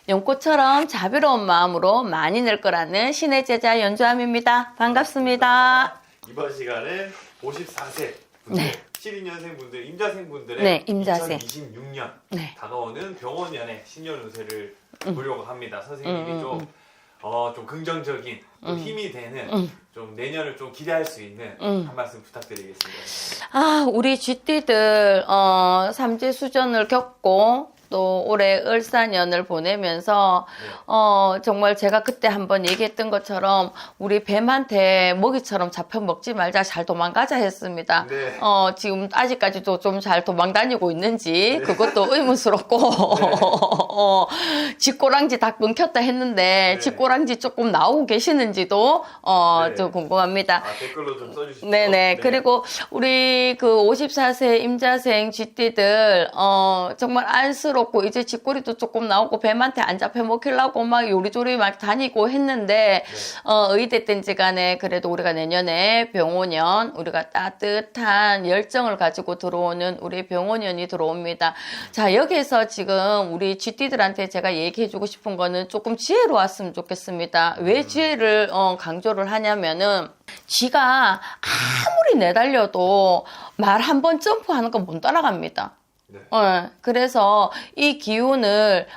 연꽃처럼 자비로운 마음으로 많이 늘 거라는 신의 제자 연주함입니다. 반갑습니다. 이번 시간은 54세 분들, 네. 72년생 분들, 임자생 분들의 네, 임자생. 2026년 네. 다가오는 병원년의 신년 운세를 보려고 합니다. 선생님이 좀 긍정적인 또 힘이 되는 좀 내년을 좀 기대할 수 있는 한 말씀 부탁드리겠습니다. 우리 쥐띠들 삼재수전을 겪고 또 올해 을사년을 보내면서 정말 제가 그때 한번 얘기했던 것처럼 우리 뱀한테 먹이처럼 잡혀 먹지 말자, 잘 도망가자 했습니다. 네. 지금 아직까지도 좀 잘 도망 다니고 있는지 네. 그것도 의문스럽고 쥐꼬랑지 다 끊겼다 했는데 네. 쥐꼬랑지 조금 나오고 계시는지도 네. 좀 궁금합니다. 댓글로 좀 써주시죠. 네네. 네. 그리고 우리 그 54세 임자생 쥐띠들 정말 안쓰럽고 이제 쥐꼬리도 조금 나오고 뱀한테 안 잡혀 먹히려고 막 요리조리 막 다니고 했는데 의대든지 간에 그래도 우리가 내년에 병오년, 우리가 따뜻한 열정을 가지고 들어오는 우리 병오년이 들어옵니다. 자, 여기에서 지금 우리 쥐띠들한테 제가 얘기해주고 싶은 거는 조금 지혜로 왔으면 좋겠습니다. 왜 지혜를 강조를 하냐면은 쥐가 아무리 내달려도 말 한 번 점프하는 거 못 따라갑니다. 네. 그래서 이 기운을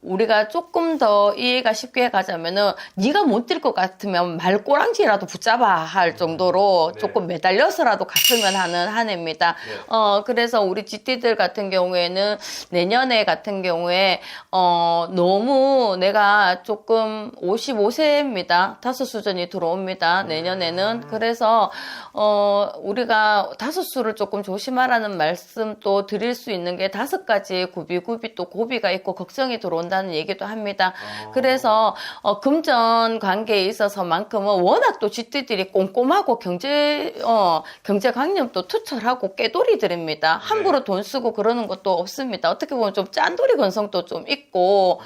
우리가 조금 더 이해가 쉽게 가자면은 네가 못 뛸 것 같으면 말꼬랑지라도 붙잡아 할 정도로 네. 조금 매달려서라도 갔으면 하는 한 해입니다. 네. 그래서 우리 쥐띠들 같은 경우에는 내년에 같은 경우에 너무 내가 조금 55세입니다. 다섯수전이 들어옵니다. 내년에는. 그래서 우리가 다섯수를 조금 조심하라는 말씀도 드릴 수 있는 게 5가지 구비 또 고비가 있고 걱정이 들어온다는 얘기도 합니다. 그래서 금전 관계에 있어서만큼은 워낙 또 쥐띠들이 꼼꼼하고 경제 강령도 투철하고 깨돌이들입니다. 함부로 돈 쓰고 그러는 것도 없습니다. 어떻게 보면 좀 짠돌이 건성도 좀 있고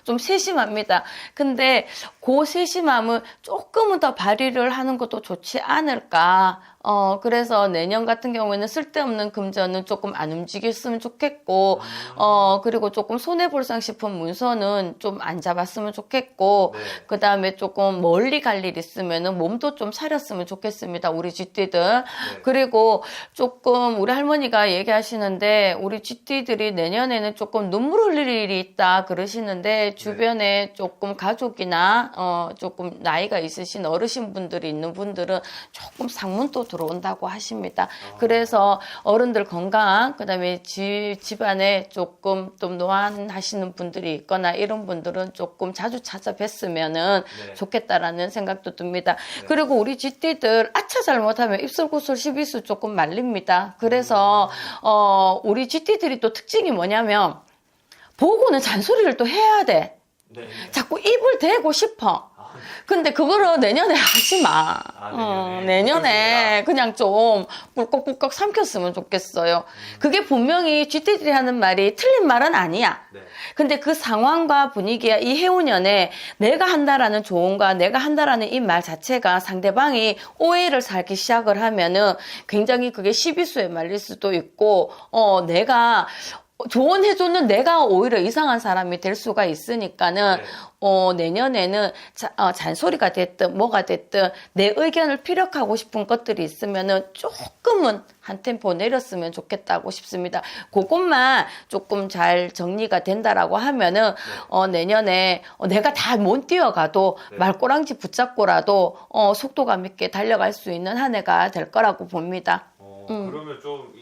좀 세심합니다. 근데 그 세심함을 조금은 더 발휘를 하는 것도 좋지 않을까. 그래서 내년 같은 경우에는 쓸데없는 금전은 조금 안 움직였으면 좋겠고, 그리고 조금 손해볼상 싶은 문서는 좀 안 잡았으면 좋겠고, 네. 그 다음에 조금 멀리 갈 일 있으면은 몸도 좀 사렸으면 좋겠습니다. 우리 쥐띠들. 네. 그리고 조금 우리 할머니가 얘기하시는데, 우리 쥐띠들이 내년에는 조금 눈물 흘릴 일이 있다 그러시는데, 주변에 조금 가족이나, 조금 나이가 있으신 어르신분들이 있는 분들은 조금 상문도 들어온다고 하십니다. 그래서 어른들 건강, 그 다음에 집안에 조금 좀 노안하시는 분들이 있거나 이런 분들은 조금 자주 찾아뵀으면은 네. 좋겠다라는 생각도 듭니다. 그리고 우리 쥐띠들 아차 잘못하면 입술구슬 12수 조금 말립니다. 그래서 우리 쥐띠들이 또 특징이 뭐냐면 보고는 잔소리를 또 해야 돼. 네. 자꾸 입을 대고 싶어. 근데 그거를 내년에 하지 마. 내년에 그냥 좀 꿀꺽꿀꺽 삼켰으면 좋겠어요. 그게 분명히 쥐띠들이 하는 말이 틀린 말은 아니야. 네. 근데 그 상황과 분위기야 이 해오년에 내가 한다라는 조언과 내가 한다라는 이 말 자체가 상대방이 오해를 살기 시작을 하면은 굉장히 그게 시비수에 말릴 수도 있고 내가 조언해줬는 내가 오히려 이상한 사람이 될 수가 있으니까는 내년에는 잔소리가 됐든 뭐가 됐든 내 의견을 피력하고 싶은 것들이 있으면은 조금은 한 템포 내렸으면 좋겠다고 싶습니다. 그것만 조금 잘 정리가 된다라고 하면은 내년에 내가 다 못 뛰어가도 말꼬랑지 붙잡고라도 속도감 있게 달려갈 수 있는 한 해가 될 거라고 봅니다. 그러면 좀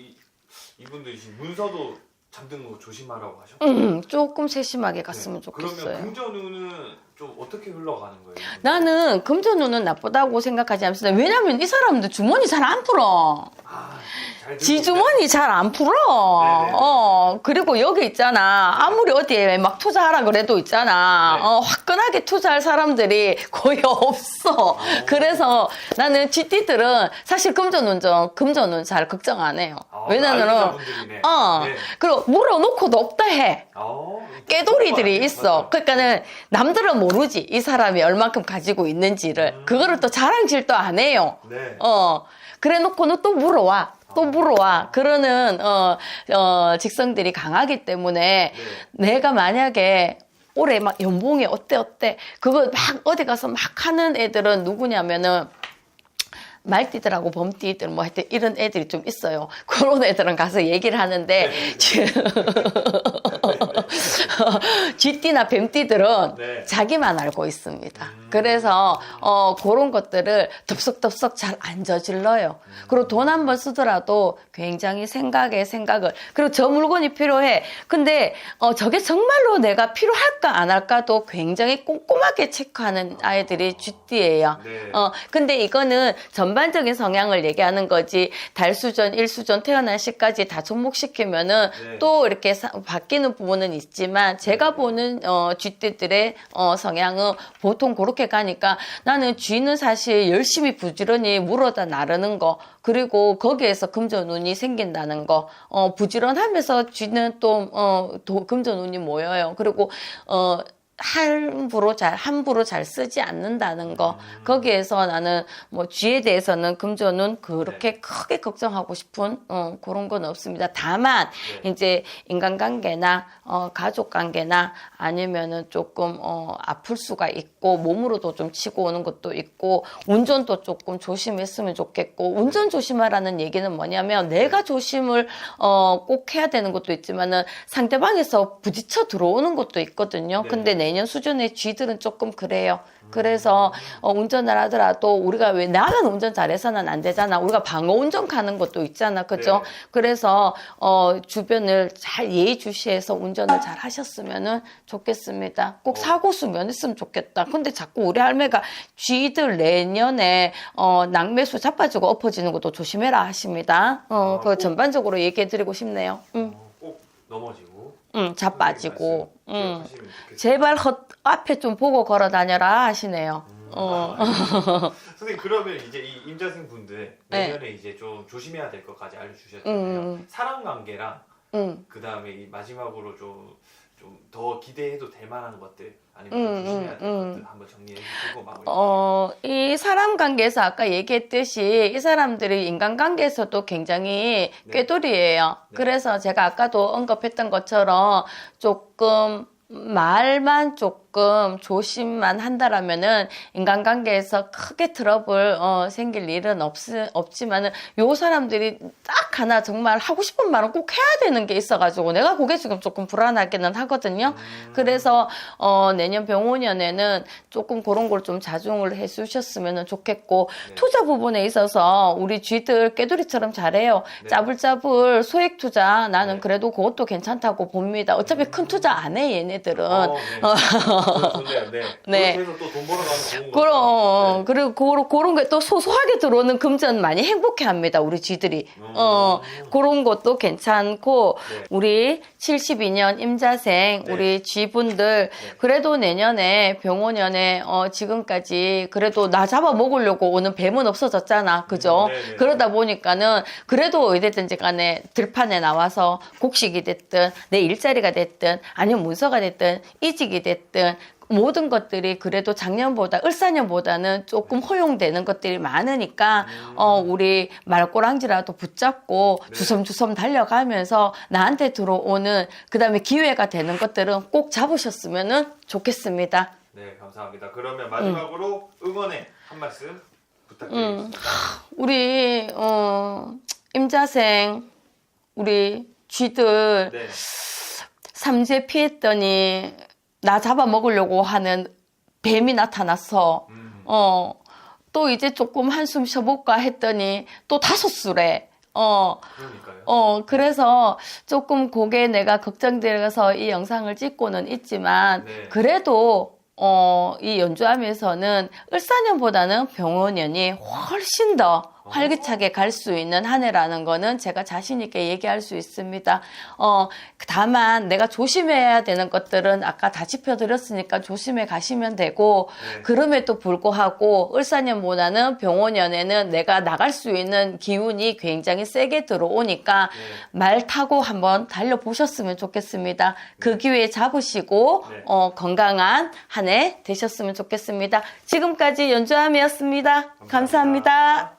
이분들이 지금 문서도 잠든 거 조심하라고 하셨죠? 조금 세심하게 갔으면 네. 좋겠어요. 그러면 금전운은 좀 어떻게 흘러가는 거예요? 나는 금전운은 나쁘다고 생각하지 않습니다. 왜냐면 이 사람들 주머니 잘 안 풀어. 잘 지 들고 주머니 잘 안 풀어. 네네. 그리고 여기 있잖아. 아무리 어디에 막 투자하라 그래도 있잖아. 네. 화끈하게 투자할 사람들이 거의 없어. 그래서 나는 쥐띠들은 사실 금전운 잘 걱정 안 해요. 왜냐면은, 분들이네. 네. 그리고 물어놓고도 없다 해. 깨돌이들이 있어. 그러니까는 남들은 모르지. 이 사람이 얼만큼 가지고 있는지를. 그거를 또 자랑질도 안 해요. 네. 그래 놓고는 또 물어와. 그러는 직성들이 강하기 때문에 내가 만약에 올해 막 연봉이 어때 그거 막 어디 가서 막 하는 애들은 누구냐면은 말띠들하고 범띠들 뭐 하여튼 이런 애들이 좀 있어요. 그런 애들은 가서 얘기를 하는데 쥐띠나 뱀띠들은 네. 자기만 알고 있습니다. 그래서 그런 것들을 덥석덥석 잘 안 저질러요. 그리고 돈 한 번 쓰더라도 굉장히 생각을 그리고 저 물건이 필요해. 근데 저게 정말로 내가 필요할까 안 할까도 굉장히 꼼꼼하게 체크하는 아이들이 쥐띠예요. 네. 근데 이거는 전반적인 성향을 얘기하는 거지 달수전, 일수전, 태어난 시까지 다 접목시키면은 네. 또 이렇게 바뀌는 부분은 있지만 제가 보는 쥐띠들의 성향은 보통 그렇게 가니까 나는 쥐는 사실 열심히 부지런히 물어다 나르는 거 그리고 거기에서 금전운이 생긴다는 거 부지런하면서 쥐는 또 금전운이 모여요. 그리고 함부로 잘 쓰지 않는다는 거. 거기에서 나는 뭐 쥐에 대해서는 금전은 그렇게 크게 걱정하고 싶은 그런 건 없습니다. 다만 이제 인간관계나 가족 관계나 아니면은 조금 아플 수가 있고 몸으로도 좀 치고 오는 것도 있고 운전도 조금 조심했으면 좋겠고 운전 조심하라는 얘기는 뭐냐면 내가 조심을 꼭 해야 되는 것도 있지만은 상대방에서 부딪혀 들어오는 것도 있거든요. 네. 근데 내년 수준의 쥐들은 조금 그래요. 그래서 운전을 하더라도 우리가 왜 나만 운전 잘해서는 안 되잖아. 우리가 방어 운전 가는 것도 있잖아. 그죠? 네. 그래서 주변을 잘 예의주시해서 운전을 잘 하셨으면 좋겠습니다. 꼭 사고수 면했으면 좋겠다. 근데 자꾸 우리 할매가 쥐들 내년에 낙매수 자빠지고 엎어지는 것도 조심해라 하십니다. 그 전반적으로 얘기해드리고 싶네요. 꼭 넘어지고 자빠지고. 기억하시면 좋겠습니다. 제발 앞에 좀 보고 걸어 다녀라 하시네요. 선생님 그러면 이제 이 임자생 분들 내년에 이제 좀 조심해야 될 것까지 알려주셨잖아요. 사람 관계랑 그 다음에 이 마지막으로 좀 더 기대해도 될 만한 것들 아니면 좀 조심해야 될 것들 한번 정리해 주시고 마무리. 이 사람 관계에서 아까 얘기했듯이 이 사람들이 인간관계에서도 굉장히 꾀돌이에요. 네. 그래서 제가 아까도 언급했던 것처럼 조금 말만 조금 조심만 한다라면은 인간관계에서 크게 트러블 생길 일은 없지만은 요 사람들이 딱 하나 정말 하고 싶은 말은 꼭 해야 되는 게 있어가지고 내가 그게 지금 조금 불안하기는 하거든요. 그래서 내년 병오년에는 조금 그런 걸 좀 자중을 해주셨으면 좋겠고 투자 부분에 있어서 우리 쥐들 깨두리처럼 잘해요. 짜불짜불 소액 투자 나는 그래도 그것도 괜찮다고 봅니다. 어차피 큰 투자 안 해 얘네들은. 좋네요. 네. 그렇게 해서 또 돈 벌어가면 좋은 그럼 거죠. 그리고 그런 게 또 소소하게 들어오는 금전 많이 행복해합니다. 우리 쥐들이. 그런 것도 괜찮고 우리 72년 임자생 우리 쥐분들 그래도 내년에 병오년에 지금까지 그래도 나 잡아먹으려고 오는 뱀은 없어졌잖아. 그죠? 그러다 보니까는 그래도 어디든지 간에 들판에 나와서 곡식이 됐든 내 일자리가 됐든 아니면 문서가 됐든 이직이 됐든 모든 것들이 그래도 작년보다 을사년보다는 조금 허용되는 것들이 많으니까 우리 말꼬랑지라도 붙잡고 주섬주섬 달려가면서 나한테 들어오는 그다음에 기회가 되는 것들은 꼭 잡으셨으면 좋겠습니다. 네, 감사합니다. 그러면 마지막으로 응원의 한 말씀 부탁드리겠습니다. 우리 임자생 우리 쥐들 삼재 피했더니 나 잡아먹으려고 하는 뱀이 나타나서 또 이제 조금 한숨 쉬어볼까 했더니 또 5수래. 그러니까요. 그래서 조금 그게 내가 걱정되어서 이 영상을 찍고는 있지만 그래도 이 연주하면서는 을사년보다는 병오년이 훨씬 더 활기차게 갈 수 있는 한 해라는 거는 제가 자신 있게 얘기할 수 있습니다. 다만 내가 조심해야 되는 것들은 아까 다 짚어드렸으니까 조심해 가시면 되고 그럼에도 불구하고 을사년보다는 병오년에는 내가 나갈 수 있는 기운이 굉장히 세게 들어오니까 말 타고 한번 달려보셨으면 좋겠습니다. 그 기회 잡으시고 건강한 한 해 되셨으면 좋겠습니다. 지금까지 연주함이었습니다. 감사합니다.